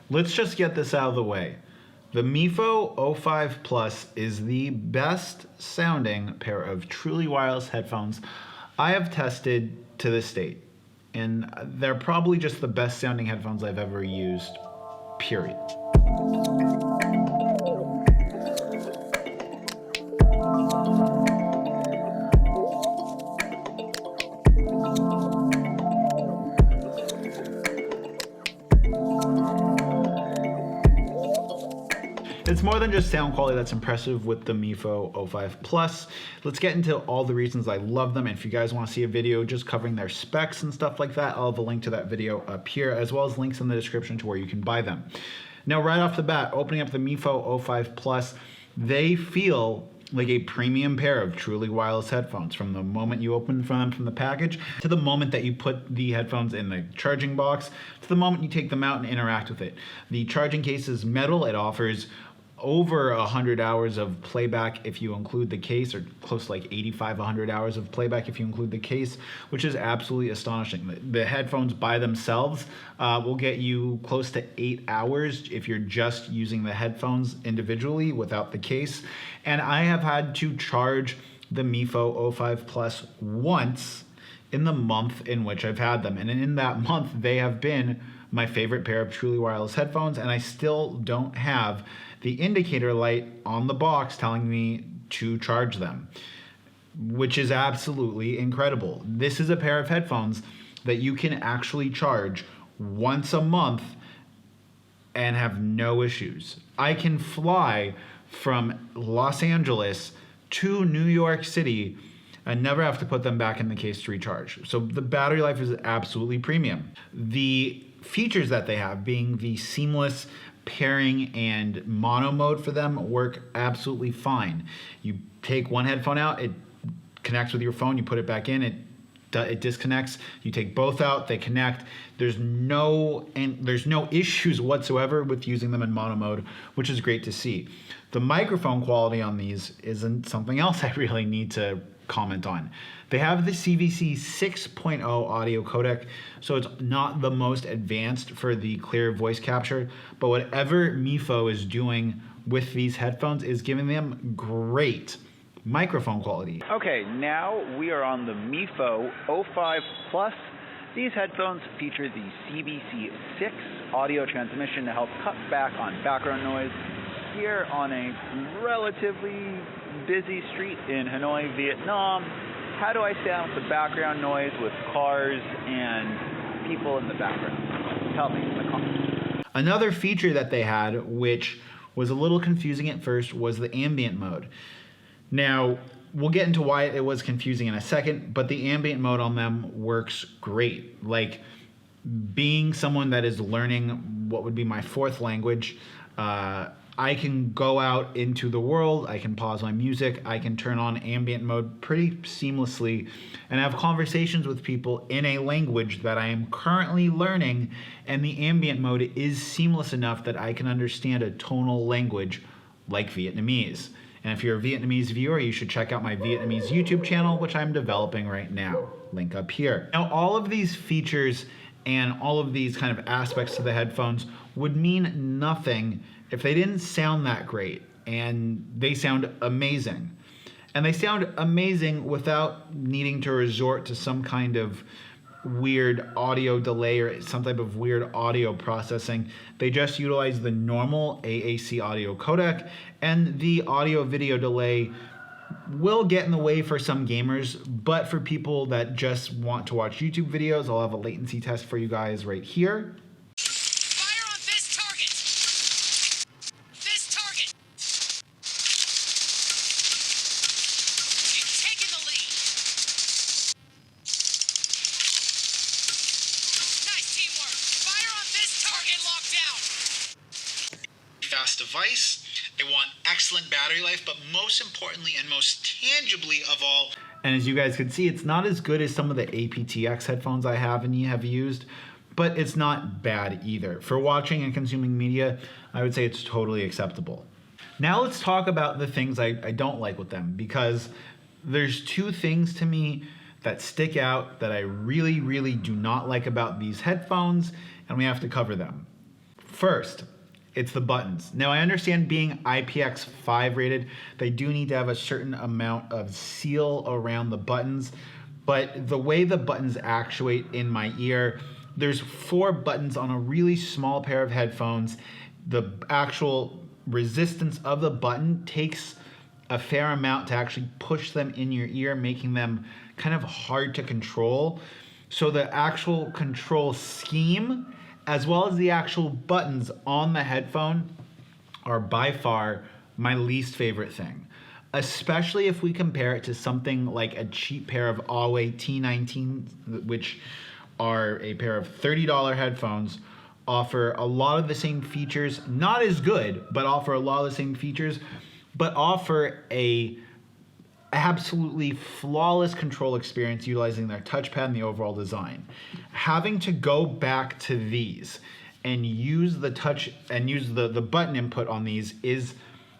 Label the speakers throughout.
Speaker 1: let's just get this out of the way. The Mifo 05 Plus is the best sounding pair of truly wireless headphones I have tested to this date. And they're probably just the best sounding headphones I've ever used, period. It's more than just sound quality that's impressive with the Mifo 05 Plus. Let's get into all the reasons I love them. And if you guys want to see a video just covering their specs and stuff like that, I'll have a link to that video up here, as well as links in the description to where you can buy them. Now, right off the bat, opening up the Mifo 05 Plus, they feel like a premium pair of truly wireless headphones. From the moment you open them from the package, to the moment that you put the headphones in the charging box, to the moment you take them out and interact with it. The charging case is metal. It offers over 100 hours of playback if you include the case, or close to like 100 hours of playback if you include the case, which is absolutely astonishing. The headphones by themselves will get you close to 8 hours if you're just using the headphones individually without the case. And I have had to charge the Mifo 05 Plus once in the month in which I've had them. And in that month, they have been my favorite pair of truly wireless headphones, and I still don't have the indicator light on the box telling me to charge them, which is absolutely incredible. This is a pair of headphones that you can actually charge once a month and have no issues. I can fly from Los Angeles to New York City and never have to put them back in the case to recharge. So the battery life is absolutely premium. The features that they have, being the seamless pairing and mono mode for them, work absolutely fine. You take one headphone out, it connects with your phone, you put it back in, it disconnects. You take both out, they connect. There's no issues whatsoever with using them in mono mode, which is great to see. The microphone quality on these isn't something else I really need to comment on. They have the CVC 6.0 audio codec, so it's not the most advanced for the clear voice capture, but whatever Mifo is doing with these headphones is giving them great microphone quality.
Speaker 2: Okay, now we are on the Mifo 05 Plus. These headphones feature the CVC 6 audio transmission to help cut back on background noise here on a relatively busy street in Hanoi, Vietnam. How do I sound with the background noise with cars and people in the background? Tell me in the comments.
Speaker 1: Another feature that they had, which was a little confusing at first, was the ambient mode. Now, we'll get into why it was confusing in a second, but the ambient mode on them works great. Like, being someone that is learning what would be my fourth language, I can go out into the world, I can pause my music, I can turn on ambient mode pretty seamlessly and have conversations with people in a language that I am currently learning, and the ambient mode is seamless enough that I can understand a tonal language like Vietnamese. And if you're a Vietnamese viewer, you should check out my Vietnamese YouTube channel, which I'm developing right now. Link up here. Now, all of these features and all of these kind of aspects to the headphones would mean nothing if they didn't sound that great, and they sound amazing. And they sound amazing without needing to resort to some kind of weird audio delay or some type of weird audio processing. They just utilize the normal AAC audio codec, and the audio video delay will get in the way for some gamers, but for people that just want to watch YouTube videos, I'll have a latency test for you guys right here. Fast device. They want excellent battery life, but most importantly and most tangibly of all, and as you guys can see, it's not as good as some of the aptX headphones I have and have used, but it's not bad either. For watching and consuming media, I would say it's totally acceptable. Now let's talk about the things I don't like with them, because there's two things to me that stick out that I really, really do not like about these headphones, and we have to cover them. First, it's the buttons. Now I understand being IPX5 rated, they do need to have a certain amount of seal around the buttons, but the way the buttons actuate in my ear, there's 4 buttons on a really small pair of headphones. The actual resistance of the button takes a fair amount to actually push them in your ear, making them kind of hard to control. So the actual control scheme, as well as the actual buttons on the headphone, are by far my least favorite thing. Especially if we compare it to something like a cheap pair of Huawei T19, which are a pair of $30 headphones, offer a lot of the same features, not as good, but offer a lot of the same features, but offer a absolutely flawless control experience utilizing their touchpad and the overall design. Having to go back to these and use the touch and use the button input on these is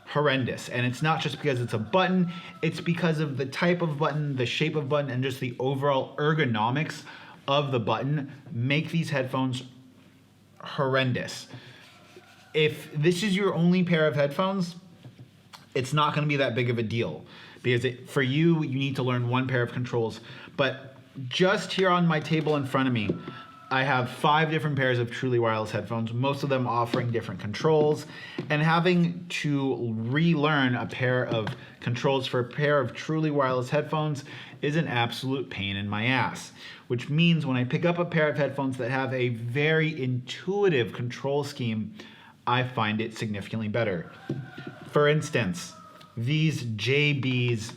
Speaker 1: horrendous. And it's not just because it's a button, it's because of the type of button, the shape of button, and just the overall ergonomics of the button make these headphones horrendous. If this is your only pair of headphones, it's not going to be that big of a deal because for you need to learn one pair of controls. But just here on my table in front of me, I have 5 different pairs of truly wireless headphones, most of them offering different controls, and having to relearn a pair of controls for a pair of truly wireless headphones is an absolute pain in my ass. Which means when I pick up a pair of headphones that have a very intuitive control scheme, I find it significantly better. For instance, these JB's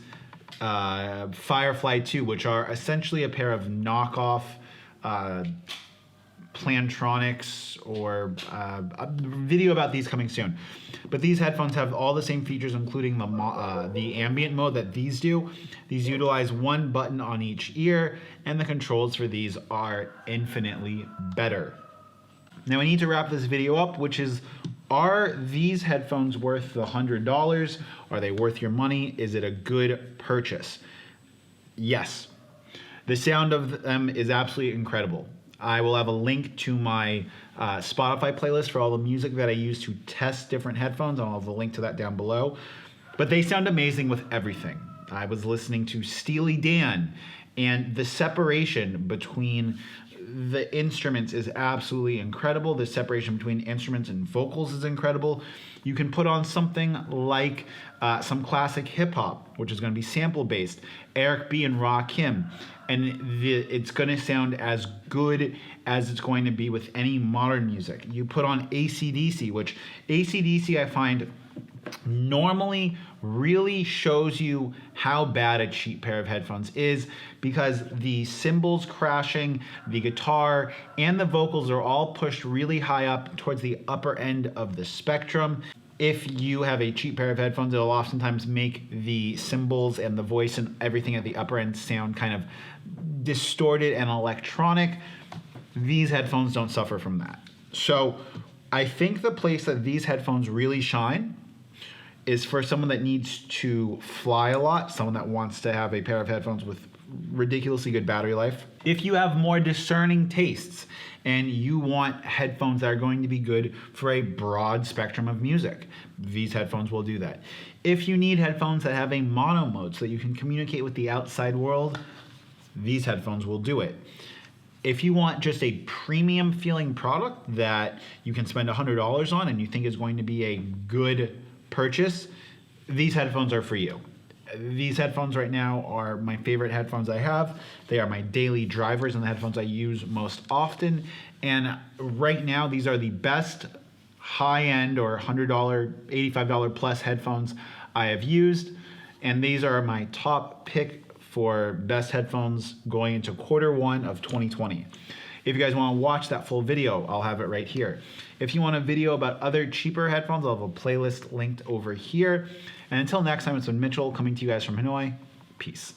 Speaker 1: Firefly 2, which are essentially a pair of knockoff Plantronics, or a video about these coming soon. But these headphones have all the same features, including the ambient mode that these do. These utilize one button on each ear, and the controls for these are infinitely better. Now I need to wrap this video up, which is, are these headphones worth the $100? Are they worth your money? Is it a good purchase? Yes. The sound of them is absolutely incredible. I will have a link to my Spotify playlist for all the music that I use to test different headphones. I'll have a link to that down below. But they sound amazing with everything. I was listening to Steely Dan, and the separation between the instruments is absolutely incredible. The separation between instruments and vocals is incredible. You can put on something like some classic hip hop, which is going to be sample based, Eric B and Rakim, and it's going to sound as good as it's going to be with any modern music. You put on AC/DC, which AC/DC I find normally really shows you how bad a cheap pair of headphones is, because the cymbals crashing, the guitar, and the vocals are all pushed really high up towards the upper end of the spectrum. If you have a cheap pair of headphones, it'll oftentimes make the cymbals and the voice and everything at the upper end sound kind of distorted and electronic. These headphones don't suffer from that. So I think the place that these headphones really shine is for someone that needs to fly a lot, someone that wants to have a pair of headphones with ridiculously good battery life. If you have more discerning tastes and you want headphones that are going to be good for a broad spectrum of music, these headphones will do that. If you need headphones that have a mono mode so that you can communicate with the outside world, these headphones will do it. If you want just a premium feeling product that you can spend $100 on and you think is going to be a good purchase, these headphones are for you. These headphones right now are my favorite headphones I have. They are my daily drivers and the headphones I use most often. And right now, these are the best high-end or $100, $85 plus headphones I have used. And these are my top pick for best headphones going into Q1 of 2020. If you guys want to watch that full video, I'll have it right here. If you want a video about other cheaper headphones, I'll have a playlist linked over here. And until next time, it's been Mitchell coming to you guys from Hanoi. Peace.